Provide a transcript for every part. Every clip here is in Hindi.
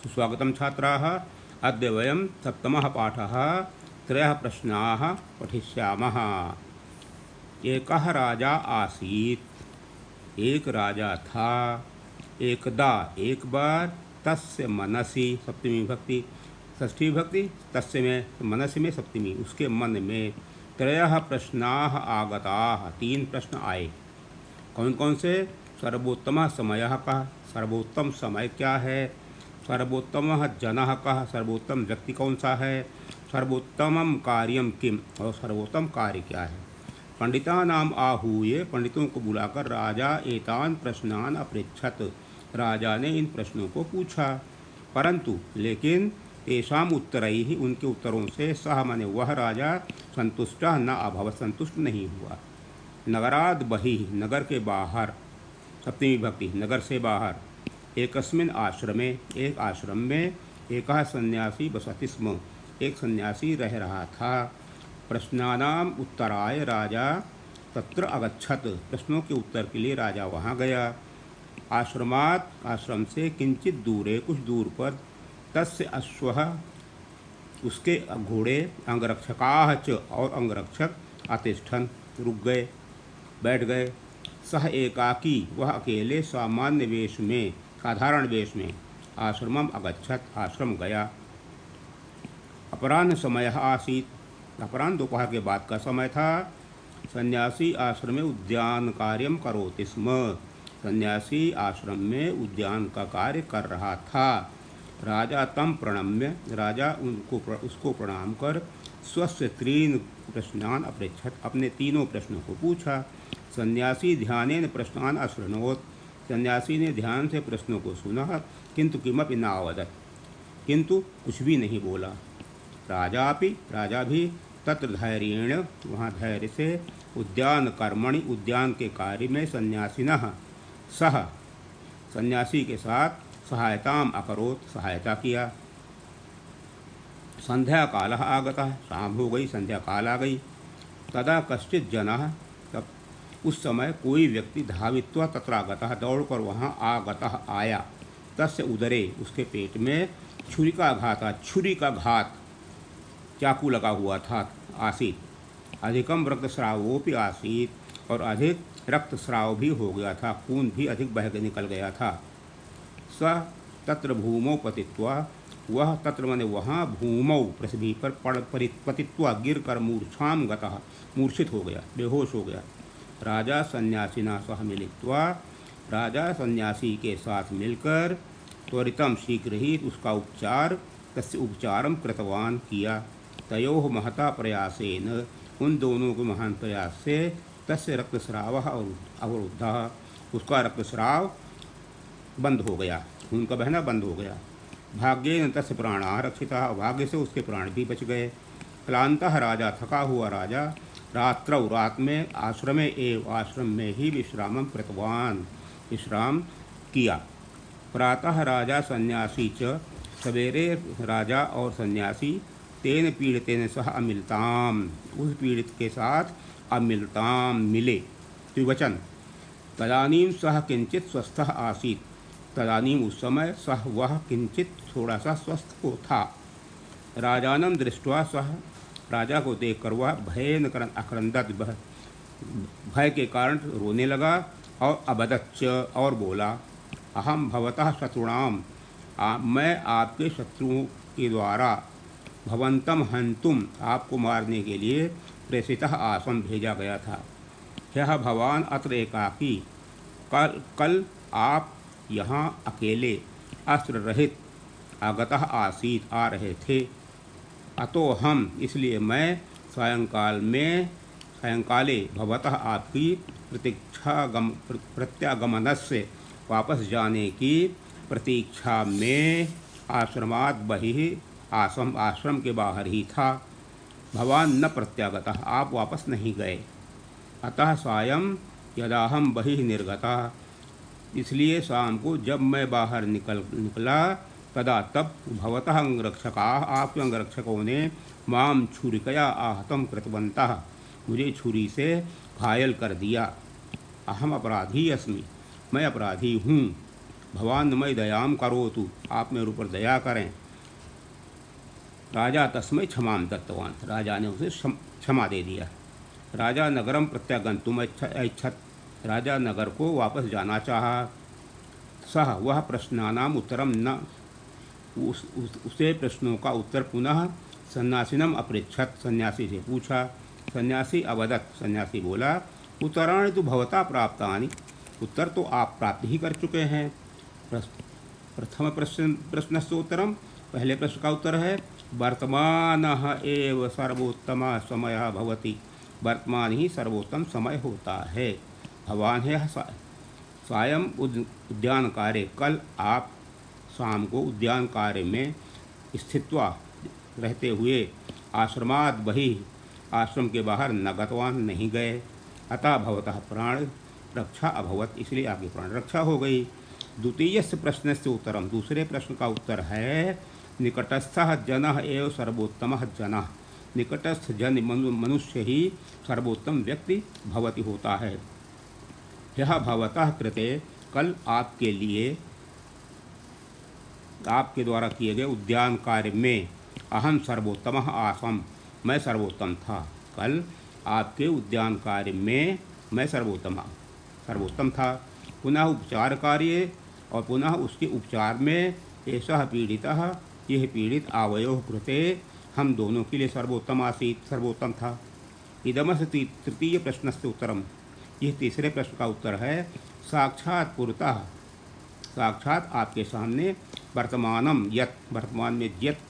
सुस्वागतं छात्राः। अद्य वयं सप्तमः पाठः 3 प्रश्नाः पठिष्यामः। एकः राजा आसीत्। एक राजा था। एकदा एक बार तस्य मनसि सप्तमी विभक्ति, षष्ठी विभक्ति तस्य में मनसि में सप्तमी, उसके मन में 3 प्रश्नाः आगताः, 3 प्रश्न आए। कौन कौन से? सर्वोत्तमः समयः कः, सर्वोत्तम समय क्या है? सर्वोत्तमः जनः कः, सर्वोत्तम व्यक्ति कौन सा है? सर्वोत्तमं कार्यं किम, और सर्वोत्तम कार्य क्या है? पंडितानाम आहूय, पंडितों को बुलाकर राजा एतान प्रश्नान अपृच्छत, राजा ने इन प्रश्नों को पूछा। परंतु लेकिन तेषाम उत्तरैहि, उनके उत्तरों से सह माने वह राजा संतुष्टः न अभवत्, संतुष्ट नहीं हुआ। नगराद बहिः, नगर के बाहर, सप्तमी विभक्ति नगर से बाहर। एकस्मिन् आश्रमे, एक आश्रम में। एकः सन्यासी बसति स्म, एक सन्यासी रह रहा था। प्रश्नानाम उत्तराय राजा तत्र अगच्छत, प्रश्नों के उत्तर के लिए राजा वहाँ गया। आश्रमात्, आश्रम से किंचित दूरे, कुछ दूर पर। तस्य अश्वः, उसके घोड़े। अंगरक्षकाः च, और अंगरक्षक। अतिष्ठन्, रुक गए, बैठ गए। सह एकाकी, वह अकेले। सामान्य वेश में, साधारण वेश में। आश्रमम अगच्छत, आश्रम गया। अपराह्न समयः आसीत्, अपराह्न दोपहर के बाद का समय था। सन्यासी आश्रमे उद्यान कार्यम करोति स्म, सन्यासी आश्रम में उद्यान का कार्य कर रहा था। राजा तम प्रणम्य, राजा उसको प्रणाम कर स्वस्य 3 प्रश्नान अपृच्छत, अपने 3 प्रश्नों को पूछा। सन्यासी ध्यानेन प्रश्नान अशृणोत्, सन्यासी ने ध्यान से प्रश्नों को सुना। किंतु किमपि नावदत्, किंतु कुछ भी नहीं बोला। राजापि, राजा भी। तत्र धैर्येण, वहाँ धैर्य से। उद्यान कर्मणि, उद्यान के कार्य में। सन्यासिनः सह, सन्यासी के साथ। सहायताम अकरोत्, सहायता किया। संध्या कालः आगतः, शाम हो गई, संध्या काल आ गई। तदा कश्चित् जनः, तब उस समय कोई व्यक्ति। धावित्वा तत्रागतः, दौड़कर वहाँ आगतः, आया। तस्य उदरे, उसके पेट में। छुरिकाघात, छुरी का घात, चाकू लगा हुआ था, आसीत्। अधिकम रक्तस्रावोपि आसीत्, और अधिक रक्तस्राव भी हो गया था, खून भी अधिक बह के निकल गया था। स तत्र भूमौ पतित्वा, वह तत्र माने वहाँ। भूमौ, पृथ्वी पर पतित्वा, गिर कर। मूर्छाम गतः, मूर्छित हो गया, बेहोश हो गया। राजा सन्यासिना सह मिलित्वा, राजा सन्यासी के साथ मिलकर। त्वरितम, शीघ्र ही उसका उपचार। तस्य उपचारम कृतवान, किया। तयोः महता प्रयासेन, उन दोनों के महान प्रयास से। तस्य रक्तस्रावः अवरुद्धः, उसका रक्तस्राव बंद हो गया, खून का बहना बंद हो गया। भाग्येन तस्य प्राणाः रक्षिताः, भाग्य से उसके प्राण भी बच गए। क्लांतः राजा, थका हुआ राजा। रात्रौ, रात में। आश्रमे एव, आश्रम में ही। विश्रामं कृतवान, विश्राम किया। प्रातः राजा सन्यासी च, सवेरे राजा और सन्यासी। तेन पीड़ितेन सह अमिलताम, उस पीड़ित के साथ। अमिलताम, मिले, द्विवचन। तदानीं सह किंचित स्वस्थः आसीत्, तदानीं उस समय। सह, वह। किंचित, थोड़ा सा। स्वस्थ को था। राजानं दृष्ट्वा सह, राजा को देखकर वह। भयेन अक्रंदत, भय के कारण रोने लगा। और अबदच्च, और बोला। अहम भवतः शत्रुणाम, मैं आपके शत्रुओं के द्वारा। भवंतम हंतुम, आपको मारने के लिए। प्रेषितः आसम, भेजा गया था। ह्यः भवान अत्र एकाकी, कल आप यहाँ अकेले, अस्त्र रहित। आगतः आसीत्, आ रहे थे। अतो हम, इसलिए मैं। सायंकाले भवतः, आपकी। प्रत्यागमनस्य, वापस जाने की। प्रतीक्षा में। आश्रमात् बहिः, आश्रम के बाहर ही था। भवान न प्रत्यागतः, आप वापस नहीं गए। अतः सायं यदाहम बहिः निर्गतः, इसलिए शाम को जब मैं बाहर निकला। तदा, तब। भवतः अंगरक्षकाः, आपके अंगरक्षकों ने। माम छुरिकया आहतम कृतवन्तः, मुझे छुरी से घायल कर दिया। अहम अपराधी अस्मि, मैं अपराधी हूँ। भवान मयि दयाम करोतु, आप मेरे ऊपर दया करें। राजा तस्मै क्षमाम दत्तवान, राजा ने उसे क्षमा दे दिया। राजा नगरम प्रत्यागंतुम ऐच्छत, राजा नगर को वापस जाना चाहा। सह वह प्रश्नानाम उत्तरम न, उसे प्रश्नों का उत्तर पुनः सन्यासिनम अपृच्छत, सन्यासी से पूछा। सन्यासी अवदत, सन्यासी बोला, उत्तराणि तो भवता प्राप्तानि, उत्तर तो आप प्राप्त ही कर चुके हैं। प्रथम प्रश्नस्य उत्तरम, पहले प्रश्न का उत्तर है वर्तमानः एव सर्वोत्तम समय भवति, वर्तमान ही सर्वोत्तम समय होता है। भवान है सायं उद्यान कार्य, कल आप शाम को उद्यान कार्य में स्थित्वा रहते हुए आश्रमाद बहिः, आश्रम के बाहर न गतवान, नहीं गए। अतः भवतः प्राण रक्षा अभवत, इसलिए आपकी प्राण रक्षा हो गई। द्वितीयस्य प्रश्नस्य उत्तरम, दूसरे प्रश्न का उत्तर है निकटस्थः जनः एव सर्वोत्तमः जनः, निकटस्थ जन मनुष्य ही सर्वोत्तम व्यक्ति भवति होता है। यह भवतः कृते, कल आपके लिए आपके द्वारा किए गए उद्यान कार्य में अहम सर्वोत्तमः आसम, मैं सर्वोत्तम था। कल आपके उद्यान कार्य में मैं सर्वोत्तम था। पुनः उपचार कार्य, और पुनः उसके उपचार में ऐसा पीड़ितः, यह पीड़ित आवयोः कृते, हम दोनों के लिए सर्वोत्तम आसीत, सर्वोत्तम था। इदमस्य तृतीय प्रश्नस्य उत्तरम, यह तीसरे प्रश्न का उत्तर है साक्षात पुरतः, साक्षात आपके सामने वर्तमानम यत्, वर्तमान में यत्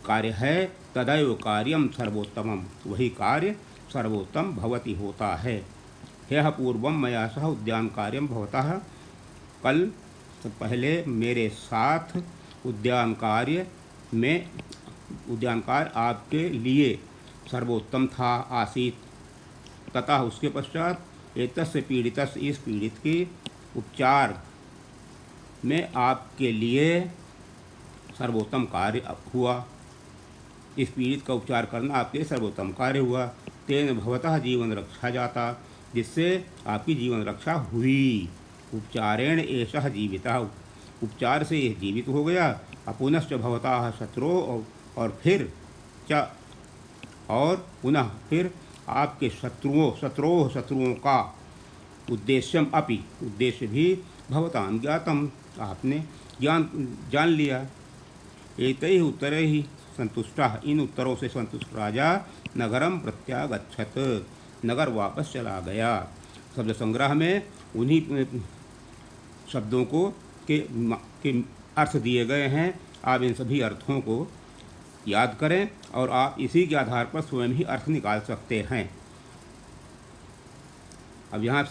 कार्य है, तदैव कार्यम सर्वोत्तमम, वही कार्य सर्वोत्तम भवति होता है। ह्यः पूर्वम मया सह उद्यान कार्यम भवतः, कल पहले मेरे साथ उद्यान कार्य आपके लिए सर्वोत्तम था, आसीत। तथा उसके पश्चात एतस्य पीड़ितस्य, इस पीड़ित के उपचार में आपके लिए सर्वोत्तम कार्य हुआ, इस पीड़ित का उपचार करना आपके लिए सर्वोत्तम कार्य हुआ। तेन भवतः जीवन रक्षा जाता, जिससे आपकी जीवन रक्षा हुई। उपचारेण एषः जीवितः, उपचार से यह जीवित हो गया। अपुनश्च भवतः शत्रुओ, और पुनः फिर आपके शत्रुओं का उद्देश्यम अपि, उद्देश्य भी भवतां ज्ञातम, आपने जान लिया। एतैः उत्तरैः संतुष्टः, इन उत्तरों से संतुष्ट राजा नगरम प्रत्यागच्छत, नगर वापस चला गया। शब्द संग्रह में उन्हीं शब्दों को के अर्थ दिए गए हैं। आप इन सभी अर्थों को याद करें और आप इसी के आधार पर स्वयं ही अर्थ निकाल सकते हैं। अब यहाँ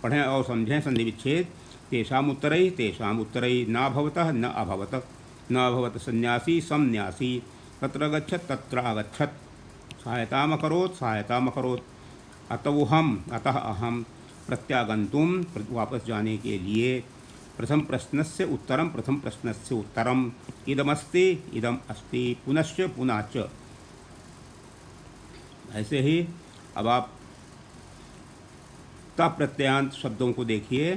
पढ़ें और समझें संधि विच्छेद। तेषाम उत्तरैः न भवतः न अभवत, न अभवत सन्यासी संन्यासी, तत्र गच्छत् तत्र अगच्छत्, सहायताम अकरोत्, अतः अहम प्रत्यागंतुम, वापस जाने के लिए। प्रथम प्रश्नस्य उत्तरम, इदम अस्ति, पुनश्च पुनश्च। ऐसे ही अब आप ता प्रत्ययांत शब्दों को देखिए।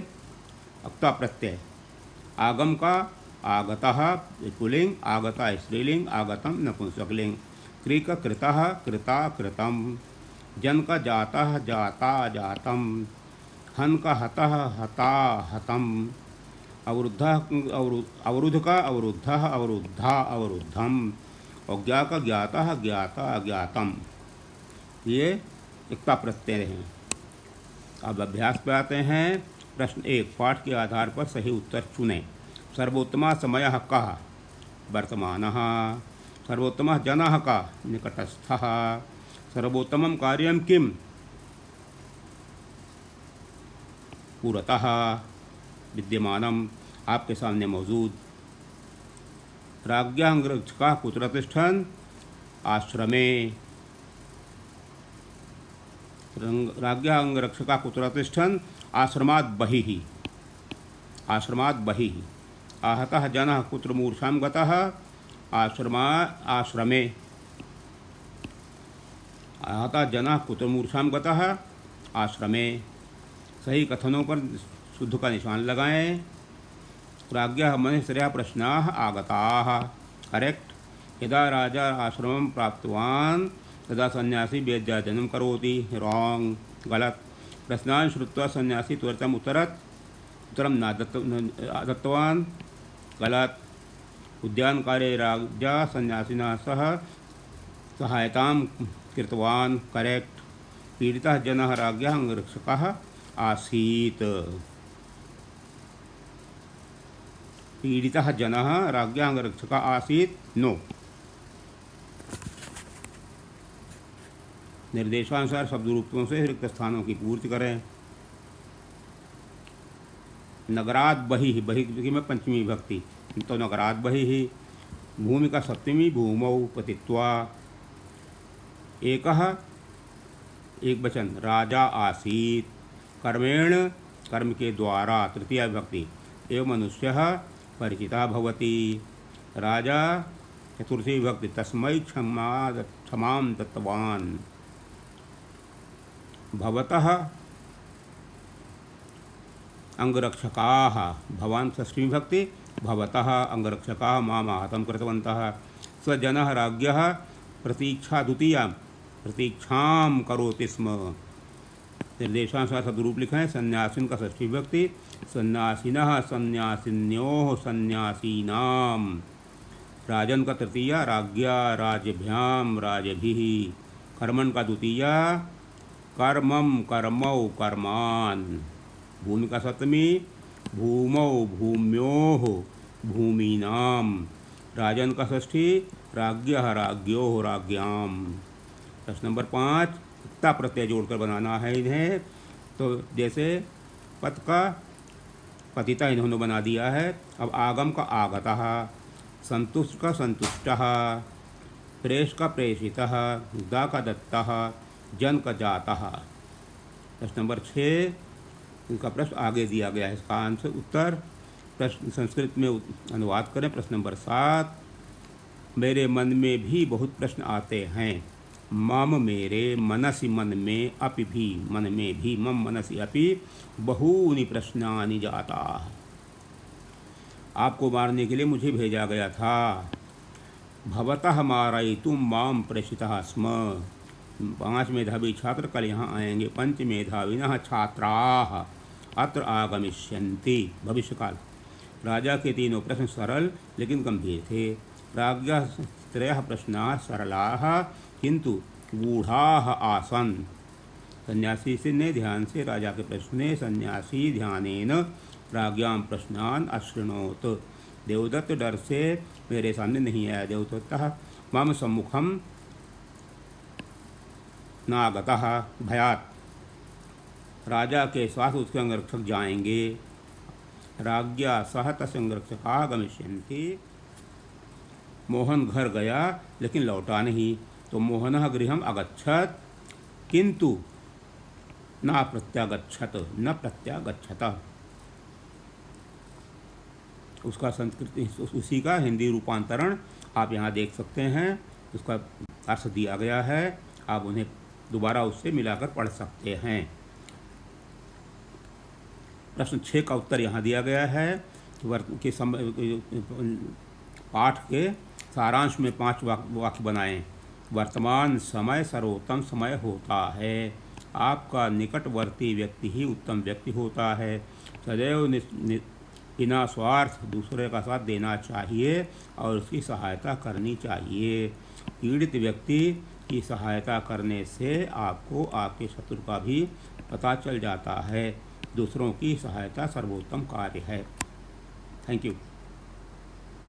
अब ता प्रत्यय, आगम का आगतः पुल्लिंग, आगता स्त्रीलिंग, आगतम नपुंसकलिंग। क्री का कृतः कृता कृतम, जन का जातः जाता जातम, हन का हतः हता हतम, अवरुद्ध का अवरुद्धः अवरुद्धा अवरुद्धम, और ज्ञा का ज्ञातः ज्ञाता ज्ञातम। ये एकता प्रत्यय हैं। अब अभ्यास पे आते हैं। प्रश्न 1, पाठ के आधार पर सही उत्तर चुनें। सर्वोत्तम समयः कः, वर्तमानः। सर्वोत्तमः जनः कः, निकटस्थः। सर्वोत्तमं कार्यं किम्, पुरतः, विद्यमानम, आपके सामने मौजूद। राज्ञः अंगरक्षकः कुत्र तिष्ठन्, आश्रमे। राज्ञः अंगरक्षकः कुत्र तिष्ठन्, आश्रमात् बहिः, आश्रमात् बहिः। आहतः जनः कुत्र मूर्छां गतः, आश्रमे। आहतः जनः कुत्र मूर्छां गतः, आश्रमे। सही कथनों पर शुद्ध का निशान लगाएं। प्राज्ञः मनुष्यया प्रश्नाः आगताः। करेक्ट। यदा राजा आश्रमं प्राप्तवान् तदा सन्यासी वेद्याध्ययनं करोति। रॉन्ग, गलत। प्रश्नान् श्रुत्वा सन्यासी त्वरितम् उत्तरं न दत्तवान्। गलत। उद्यानकाले राजा सन्यासिना सह सहायतां कृतवान्। करेक्ट। पीडितः जनः राज्ञः अंगरक्षकः आसीत्। पीडितः जनः राज्ञः अंगरक्षकः आसीत्। नो। निर्देशानुसार शब्द रूपों से रिक्त स्थानों की पूर्ति करें। नगरात् बहिः, बहिः में पंचमी विभक्ति, तो नगरात् बहिः। भूमिका सप्तमी, भूमौ पतित्वा। एकः, एक वचन, राजा आसीत्। कर्मेण, कर्म के द्वारा, तृतीया विभक्ति। एवं मनुष्यः परिचिता भवति। राजा, चतुर्थी विभक्ति। तस्मै क्षमां दत्तवान्। भवतः अंगरक्षकाः, भवान् षष्ठी विभक्ति। भवतः अंगरक्षकाः माम् आहतं कृतवन्तः। स जनः राज्ञः प्रतीक्षा, द्वितीया, प्रतीक्षां करोति स्म। निर्देशानुसार शब्दरूप लिखें। सन्यासिन का षष्ठी विभक्ति। सन्यासिनः, सन्यासिन्योः, सन्यासीनां। राजन का तृतीया, राज्ञा, राज्यभ्यां, राज्यभिः। कर्मण का द्वितीया, कर्मं, कर्मौ, कर्मान्। भूमि का सप्तमी, भूमौ, भूम्योः, भूमीनां। राजन का षष्ठी, राज्ञः, राज्ञोः, राज्ञां। प्रश्न नंबर 5, ता प्रत्यय जोड़कर बनाना है इन्हें। तो जैसे पत का पतिता इन्होंने बना दिया है। अब आगम का आगतः, संतुष्ट का संतुष्टः, प्रेष का प्रेषितः, दा का दत्तः, जन का जातः। प्रश्न नंबर 6, इनका प्रश्न आगे दिया गया है। इसका आंसर उत्तर प्रश्न संस्कृत में अनुवाद करें। प्रश्न नंबर 7, मेरे मन में भी बहुत प्रश्न आते हैं। मम, मेरे, मनसि, मन में, अपि भी, मन में भी, मम मनसि अपि बहूनि प्रश्नानि जाताः। आपको मारने के लिए मुझे भेजा गया था। भवतः मारयितुं मां प्रेषितः स्म। 5 मेधावी छात्र कल यहाँ आएंगे। 5 मेधाविनः छात्राः अत्र आगमिष्यन्ति। भविष्यकाल। राजा के तीनों प्रश्न सरल लेकिन गंभीर थे। राज्ञः त्रयः प्रश्नाः सरलाः किंतु गूढ़ाः आसन्। सन्यासी से ने ध्यान से राजा के प्रश्ने, सन्यासी ध्यानेन राज्ञां प्रश्नान् अशृणोत्। देवदत्त डर से मेरे सामने नहीं आया। देवदत्तः मम सम्मुखं नागतः भयात्। राजा के साथ उसके अंगरक्षक जाएंगे। राज्ञा सह तस्य अंगरक्षकाः गमिष्यन्ति। मोहन घर गया लेकिन लौटा नहीं। तो मोहनः गृहम् अगच्छत् किंतु न प्रत्यागच्छत, न प्रत्यागच्छत। उसका संस्कृत, उसी का हिंदी रूपांतरण आप यहाँ देख सकते हैं। उसका अर्थ दिया गया है। आप उन्हें दोबारा उससे मिलाकर पढ़ सकते हैं। प्रश्न 6 का उत्तर यहाँ दिया गया है। पाठ के सारांश में 5 वाक्य बनाएं। वर्तमान समय सर्वोत्तम समय होता है। आपका निकटवर्ती व्यक्ति ही उत्तम व्यक्ति होता है। सदैव बिना स्वार्थ दूसरे का साथ देना चाहिए और उसकी सहायता करनी चाहिए। पीड़ित व्यक्ति की सहायता करने से आपको आपके शत्रु का भी पता चल जाता है। दूसरों की सहायता सर्वोत्तम कार्य है। Thank you.